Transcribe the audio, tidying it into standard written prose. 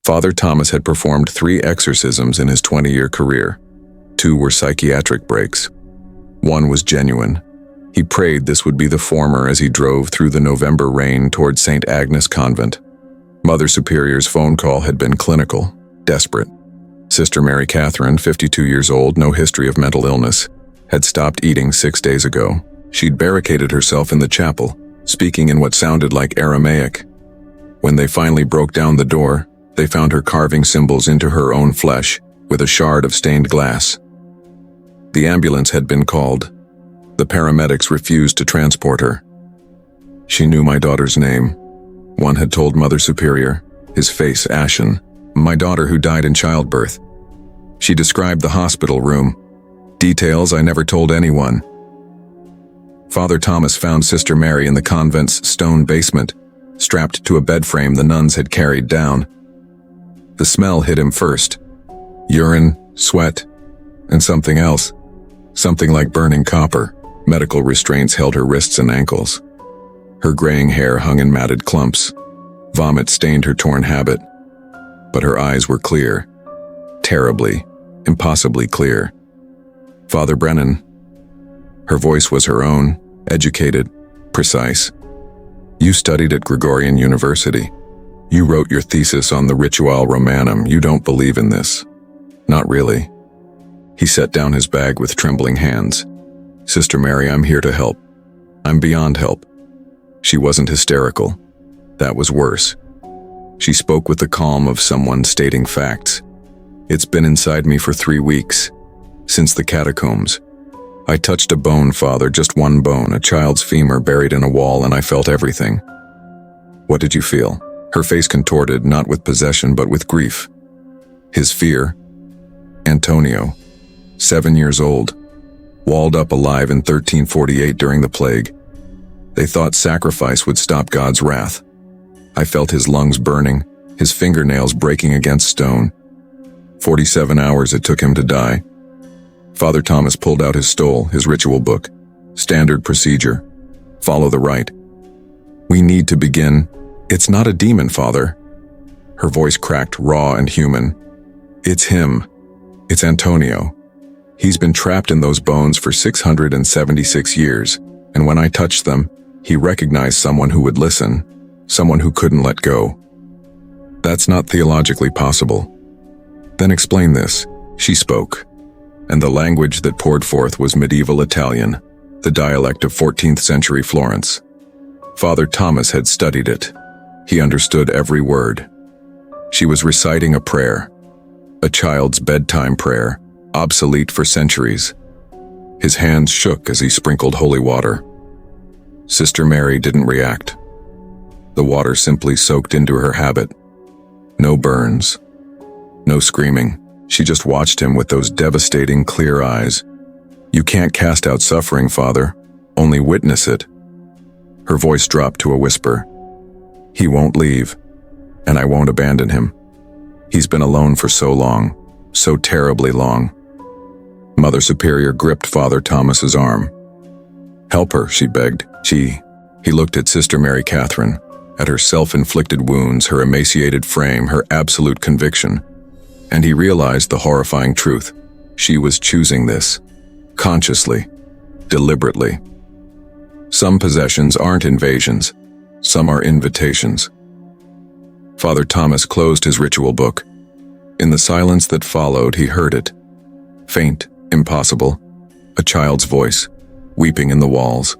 Father Thomas had performed 3 exorcisms in his 20-year career. 2 were psychiatric breaks. 1 was genuine. He prayed this would be the former as he drove through the November rain toward Saint Agnes Convent. Mother Superior's phone call had been clinical, desperate. Sister Mary Catherine, 52 years old, no history of mental illness, had stopped eating 6 days ago. She'd barricaded herself in the chapel, speaking in what sounded like Aramaic. When they finally broke down the door, they found her carving symbols into her own flesh with a shard of stained glass. The ambulance had been called. The paramedics refused to transport her. She knew my daughter's name. One had told Mother Superior, his face ashen, my daughter who died in childbirth. She described the hospital room, details I never told anyone. Father Thomas found Sister Mary in the convent's stone basement, strapped to a bed frame the nuns had carried down. The smell hit him first. Urine, sweat, and something else. Something like burning copper. Medical restraints held her wrists and ankles. Her graying hair hung in matted clumps. Vomit stained her torn habit. But her eyes were clear. Terribly, impossibly clear. Father Brennan. Her voice was her own, educated, precise. You studied at Gregorian University. You wrote your thesis on the Ritual Romanum. You don't believe in this. Not really. He set down his bag with trembling hands. Sister Mary, I'm here to help. I'm beyond help. She wasn't hysterical. That was worse. She spoke with the calm of someone stating facts. It's been inside me for 3 weeks, since the catacombs. I touched a bone, Father, just one bone, a child's femur buried in a wall, and I felt everything. What did you feel? Her face contorted, not with possession, but with grief. His fear? Antonio, 7 years old, walled up alive in 1348 during the plague. They thought sacrifice would stop God's wrath. I felt his lungs burning, his fingernails breaking against stone. 47 hours it took him to die. Father Thomas pulled out his stole, his ritual book. Standard procedure. Follow the rite. We need to begin. It's not a demon, Father. Her voice cracked, raw and human. It's him. It's Antonio. He's been trapped in those bones for 676 years, and when I touched them, he recognized someone who would listen, someone who couldn't let go. That's not theologically possible. Then explain this. She spoke, and the language that poured forth was medieval Italian, the dialect of 14th century Florence. Father Thomas had studied it. He understood every word. She was reciting a prayer, a child's bedtime prayer, obsolete for centuries. His hands shook as he sprinkled holy water. Sister Mary didn't react. The water simply soaked into her habit. No burns, no screaming. She just watched him with those devastating, clear eyes. You can't cast out suffering, Father, only witness it. Her voice dropped to a whisper. He won't leave, and I won't abandon him. He's been alone for so long, so terribly long. Mother Superior gripped Father Thomas's arm. Help her, she begged. He looked at Sister Mary Catherine, at her self-inflicted wounds, her emaciated frame, her absolute conviction, and he realized the horrifying truth. She was choosing this, consciously, deliberately. Some possessions aren't invasions, some are invitations. Father Thomas closed his ritual book. In the silence that followed, he heard it. Faint, impossible, a child's voice, weeping in the walls.